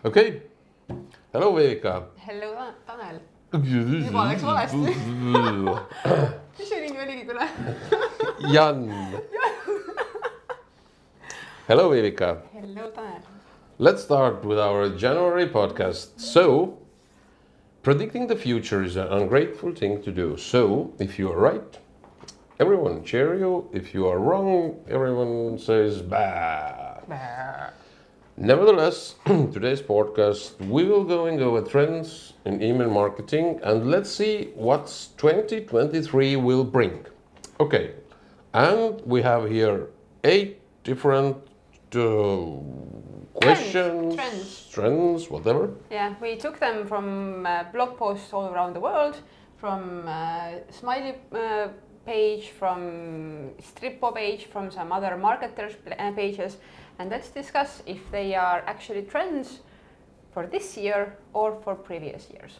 okei. Hello, Veika. Hello, Tanel. Juba läks valesti. Mis see nimi oligi küll? Jan. Hello, Veika. Hello, Tanel. Let's start with our January podcast. So, predicting the future is an ungrateful thing to do. So, if you are right, everyone cheer you. If you are wrong, everyone says bah. Nevertheless, today's podcast, we will going over trends in email marketing and let's see what 2023 will bring. Okay, and we have here 8 different questions, trends, whatever. Yeah, we took them from blog posts all around the world, from Smaily page, from Strippo page, from some other marketers pages. And let's discuss if they are actually trends for this year or for previous years.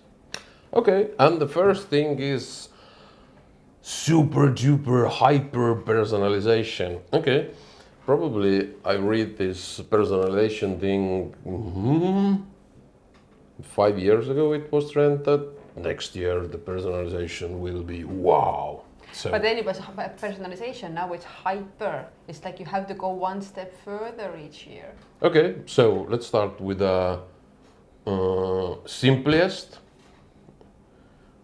Okay, and the first thing is super duper hyper personalization. Okay, probably I read this personalization thing 5 years ago it was trend that next year the personalization will be wow. So, but then it was personalization, now it's hyper. It's like you have to go one step further each year. okay, so let's start with the simplest.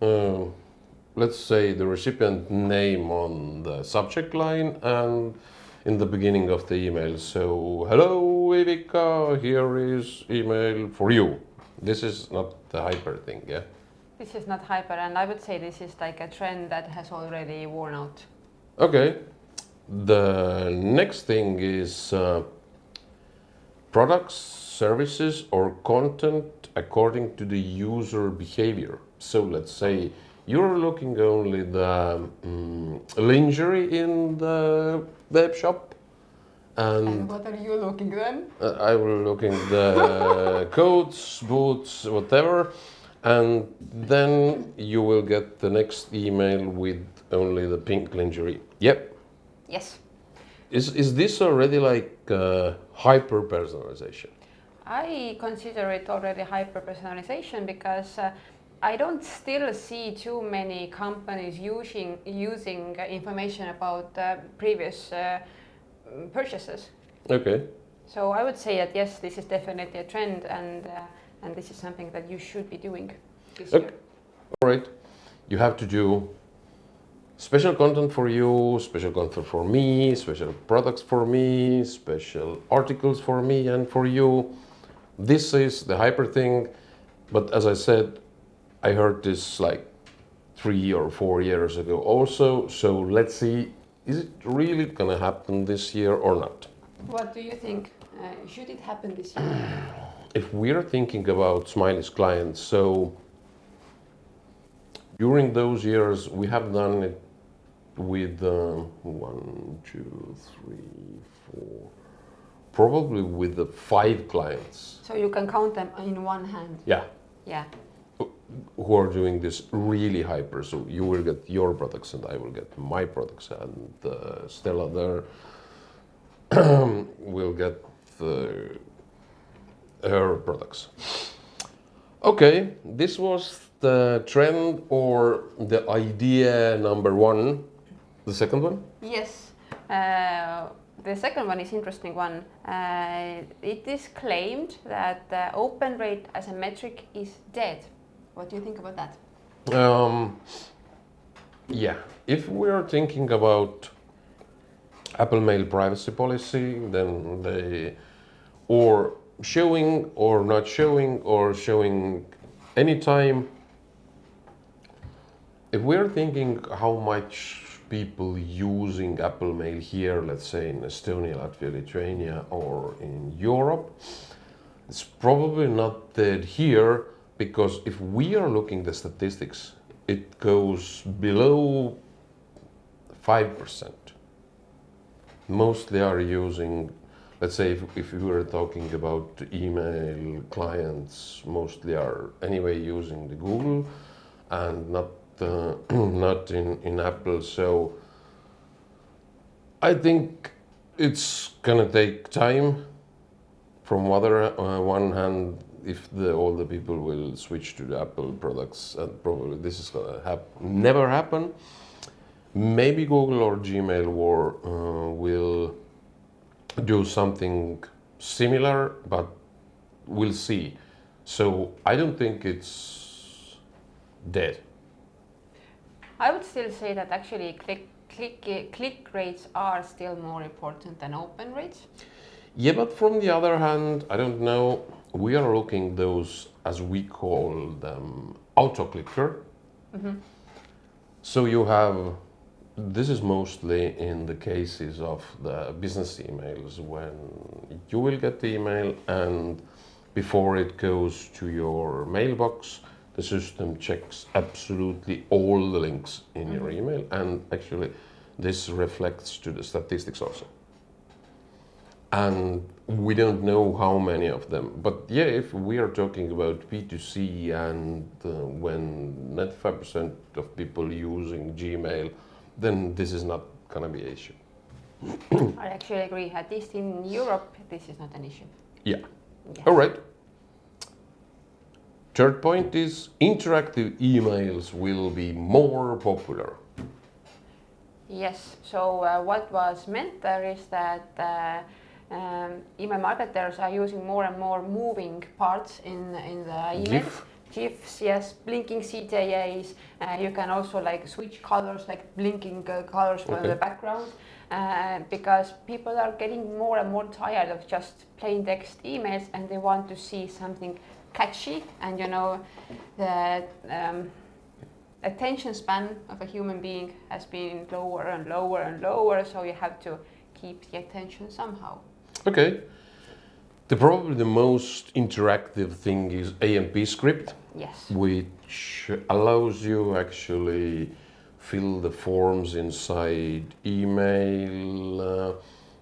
Let's say the recipient name on the subject line and in the beginning of the email. So, hello Evika, here is email for you. This is not the hyper thing, yeah? This is not hyper, and I would say this is like a trend that has already worn out. Okay. The next thing is products, services, or content according to the user behavior. So let's say you're looking only the lingerie in the web shop. And what are you looking then? I will looking the coats, boots, whatever. And then you will get the next email with only the pink lingerie. Yep. Yes. Is this already like hyper personalization? I consider it already hyper personalization because I don't still see too many companies using information about previous purchases. Okay. So I would say that yes, this is definitely a trend, and this is something that you should be doing this year. All right. You have to do special content for you, special content for me, special products for me, special articles for me and for you. This is the hyper thing. But as I said, I heard this like 3 or 4 years ago also. So let's see, is it really gonna happen this year or not? What do you think? Should it happen this year? If we're thinking about Smiley's clients, so during those years we have done it with 1, 2, 3, 4, probably with the 5 clients. So you can count them in one hand. Yeah. Yeah. Who are doing this really hyper. So you will get your products and I will get my products and Stella there will get her products. Okay, this was the trend or the idea number 1. The second one? Yes. The second one is interesting one. It is claimed that the open rate as a metric is dead. What do you think about that? Yeah, if we are thinking about Apple Mail privacy policy, then they or showing or not showing or showing anytime. If we're thinking how much people using Apple Mail here, let's say in Estonia, Latvia, Lithuania, or in Europe, it's probably not dead here because if we are looking the statistics, it goes below 5%. Mostly are using, let's say if we were talking about email clients, mostly are anyway using the Google and not in Apple. So I think it's gonna take time. From other one hand, if all the people will switch to the Apple products, and probably this is gonna never happen. Maybe Google or Gmail will do something similar, but we'll see. So I don't think it's dead. I would still say that actually click rates are still more important than open rates. Yeah, but from the other hand, I don't know. We are looking those, as we call them, auto-clicker. Mm-hmm. So you have, this is mostly in the cases of the business emails, when you will get the email and before it goes to your mailbox, the system checks absolutely all the links in your email, and actually this reflects to the statistics also. And we don't know how many of them, but yeah, if we are talking about B2C and when 95% of people using Gmail, then this is not gonna be an issue. I actually agree. At least in Europe, this is not an issue. Yeah. Yes. All right. Third point is interactive emails will be more popular. Yes. So what was meant there is that email marketers are using more and more moving parts in the emails. GIFs, yes, blinking CTAs. You can also like switch colors, like blinking colors for the background, because people are getting more and more tired of just plain text emails, and they want to see something catchy. And you know, the attention span of a human being has been lower and lower and lower, so you have to keep the attention somehow. Okay. Probably the most interactive thing is AMP script. Yes. Which allows you actually fill the forms inside email,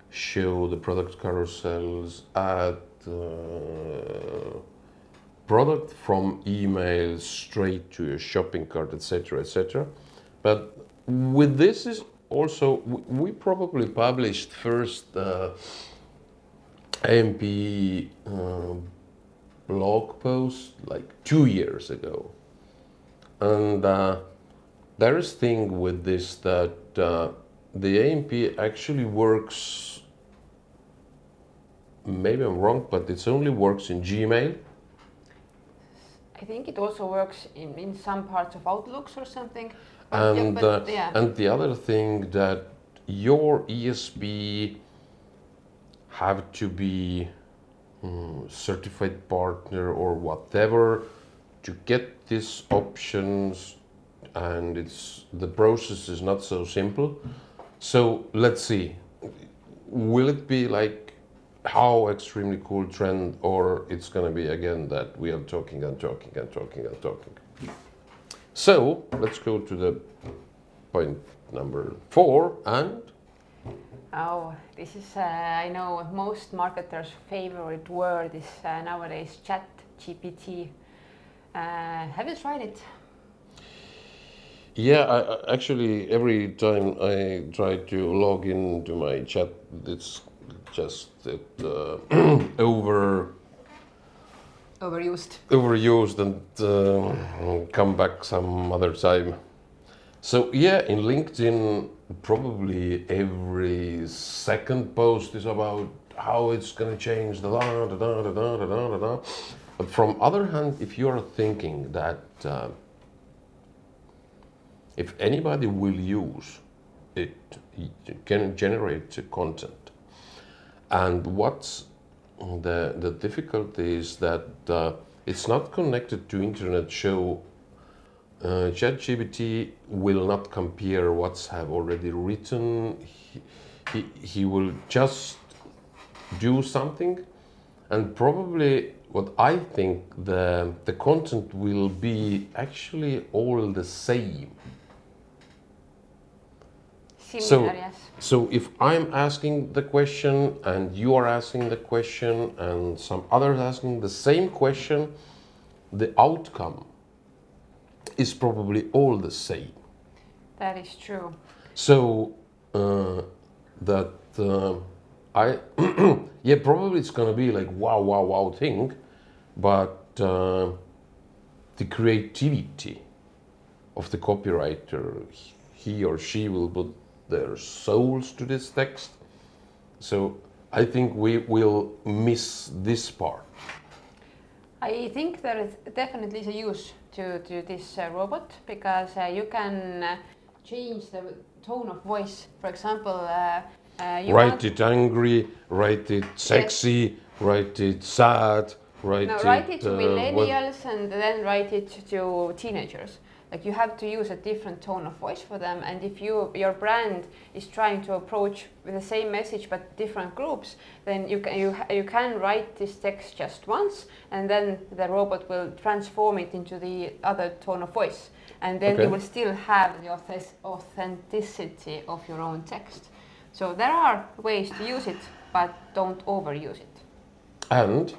show the product carousels, add product from email straight to your shopping cart, etc., etc. But with this is also, we probably published first AMP blog post like 2 years ago, and there is thing with this that the AMP actually works. Maybe I'm wrong, but it only works in Gmail. I think it also works in some parts of Outlooks or something. And the other thing that your ESP have to be certified partner or whatever to get these options, and the process is not so simple. So let's see, will it be like how extremely cool trend, or it's gonna be again that we are talking and talking and talking and talking. So let's go to the point number 4, and oh, this is I know most marketers' favorite word is nowadays Chat GPT. Have you tried it? yeah, I actually every time I try to log into my chat, it's just overused and come back some other time. So yeah, in LinkedIn, probably every second post is about how it's gonna change the da da da da da da da da. But from other hand, if you are thinking that if anybody will use it, it can generate content. And what's the difficulty is that it's not connected to internet. So ChatGPT will not compare what's have already written. He will just do something, and probably what I think the content will be actually all the same. Similar, yes. So if I'm asking the question and you are asking the question and some others asking the same question, the outcome is probably all the same. That is true. So I yeah, probably it's gonna be like wow thing, but the creativity of the copywriter, he or she will put their souls to this text. So I think we will miss this part. I think there is definitely a use to this robot because you can change the tone of voice. For example, Write it angry, write it sexy, yes, write it sad, write write it it to what? millennials and then write it to teenagers. Like you have to use a different tone of voice for them, and if your brand is trying to approach with the same message but different groups, then you can write this text just once, and then the robot will transform it into the other tone of voice, and then Okay. you will still have the authenticity of your own text. So there are ways to use it, but don't overuse it. And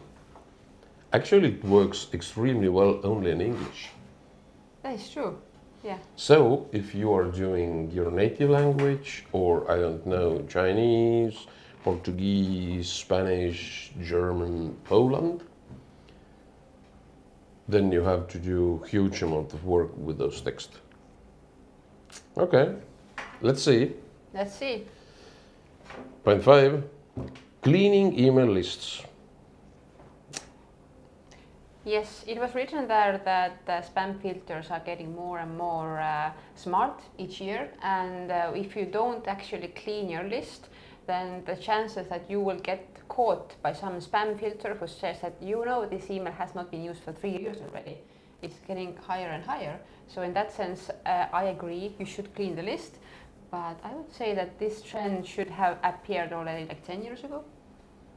actually, it works extremely well only in English. That is true. Yeah. So, if you are doing your native language, or I don't know, Chinese, Portuguese, Spanish, German, Poland, then you have to do huge amount of work with those texts. Okay, let's see. Let's see. Point 5, cleaning email lists. Yes, it was written there that spam filters are getting more and more smart each year, and if you don't actually clean your list, then the chances that you will get caught by some spam filter who says that this email has not been used for 3 years already, is getting higher and higher. So in that sense, I agree, you should clean the list, but I would say that this trend should have appeared already like 10 years ago.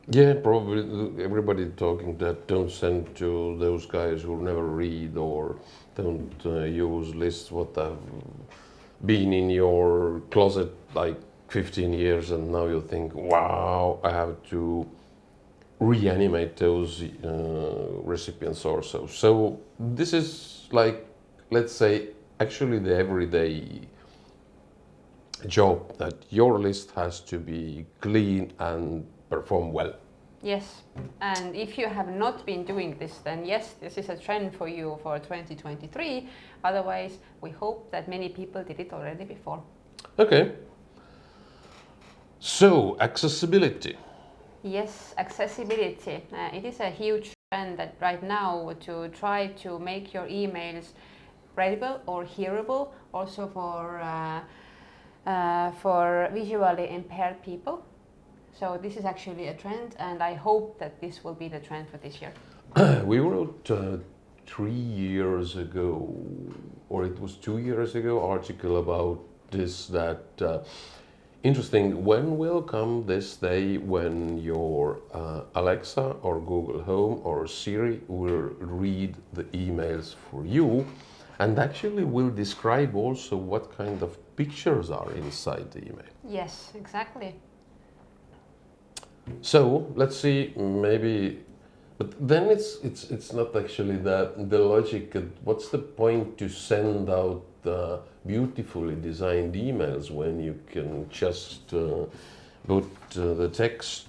Yeah, probably everybody talking that don't send to those guys who never read or don't use lists what have been in your closet like 15 years, and now you think, wow, I have to reanimate those recipients also. So this is like, let's say, actually the everyday job that your list has to be clean and perform well. Yes, and if you have not been doing this, then yes, this is a trend for you for 2023. Otherwise, we hope that many people did it already before. Okay. So, accessibility. Yes, accessibility. It is a huge trend that right now to try to make your emails readable or hearable, also for visually impaired people. So this is actually a trend, and I hope that this will be the trend for this year. We wrote 3 years ago, or it was 2 years ago, article about this, that interesting, when will come this day when your Alexa or Google Home or Siri will read the emails for you, and actually will describe also what kind of pictures are inside the email. Yes, exactly. So let's see, maybe, but then it's not actually the logic. What's the point to send out beautifully designed emails when you can just put the text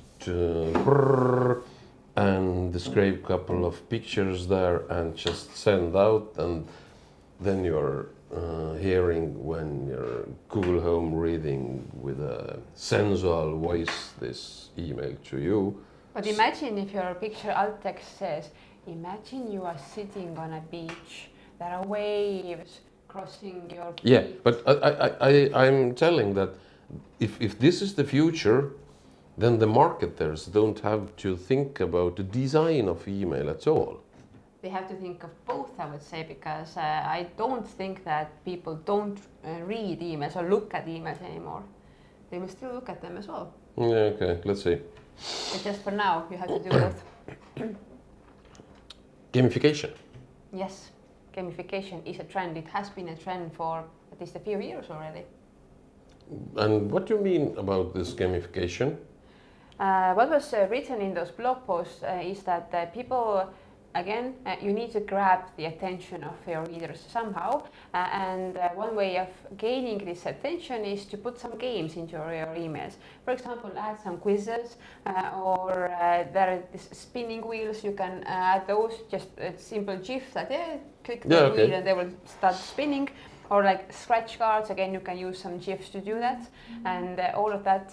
and describe a couple of pictures there and just send out, and then you're hearing when your Google Home reading with a sensual voice this email to you. But imagine if your picture alt text says, imagine you are sitting on a beach, there are waves crossing your feet. Yeah, but I'm telling that if this is the future, then the marketers don't have to think about the design of email at all. They have to think of both, I would say, because I don't think that people don't read emails or look at emails anymore. They will still look at them as well. Yeah, okay, let's see. But just for now, you have to do both. Gamification. Yes, gamification is a trend. It has been a trend for at least a few years already. And what do you mean about this gamification? What was written in those blog posts is that people again, you need to grab the attention of your readers somehow. And one way of gaining this attention is to put some games into your emails. For example, add some quizzes or there are these spinning wheels. You can add those, just a simple GIF that click the wheel and they will start spinning. Or like scratch cards, again, you can use some GIFs to do that. And all of that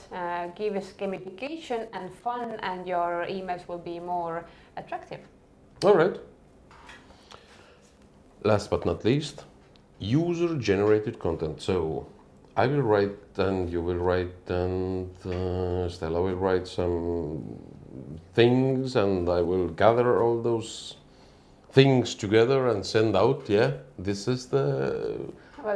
gives gamification and fun, and your emails will be more attractive. All right. Last but not least, user-generated content. So I will write and you will write and Stella will write some things and I will gather all those things together and send out. Yeah, this is the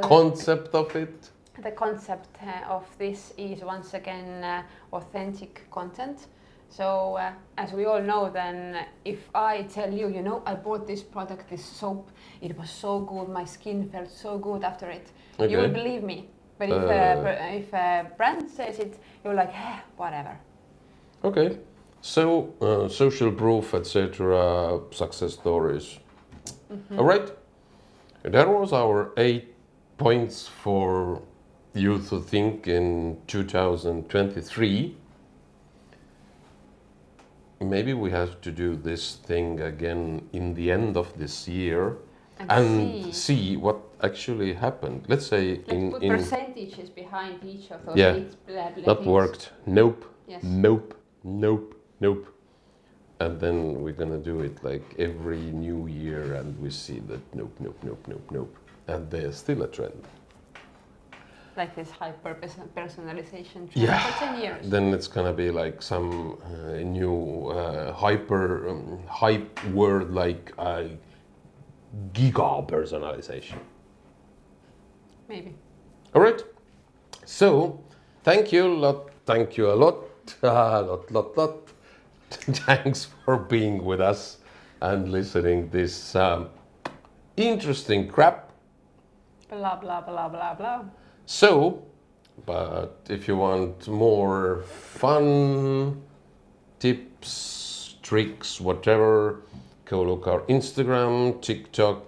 concept of it. The concept of this is once again authentic content. So as we all know, then if I tell you, you know, I bought this product, this soap, it was so good, my skin felt so good after it, you will believe me. But if a brand says it, you're like, whatever. Okay. So social proof, etc., success stories. All right. That was our 8 points for you to think in 2023. Maybe we have to do this thing again in the end of this year and see what actually happened. Let's say Let's put percentages behind each of those. Yeah, that things. worked. Nope. Yes. Nope. Nope. Nope. And then we're gonna do it like every new year, and we see that nope, nope, nope, nope, nope, and there's still a trend. Like this hyper personalization trend for 10 years. Then it's gonna be like some new hype word like giga personalization. Maybe. All right. So thank you a lot. Thank you a lot. lot. Thanks for being with us and listening this interesting crap. Blah blah blah blah blah. So, but if you want more fun tips, tricks, whatever, go look our Instagram, TikTok,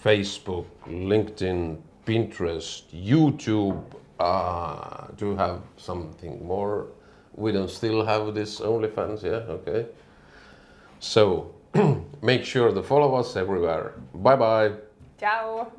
Facebook, LinkedIn, Pinterest, YouTube. Do have something more. We don't still have this OnlyFans, yeah? Okay. So, make sure to follow us everywhere. Bye-bye. Ciao.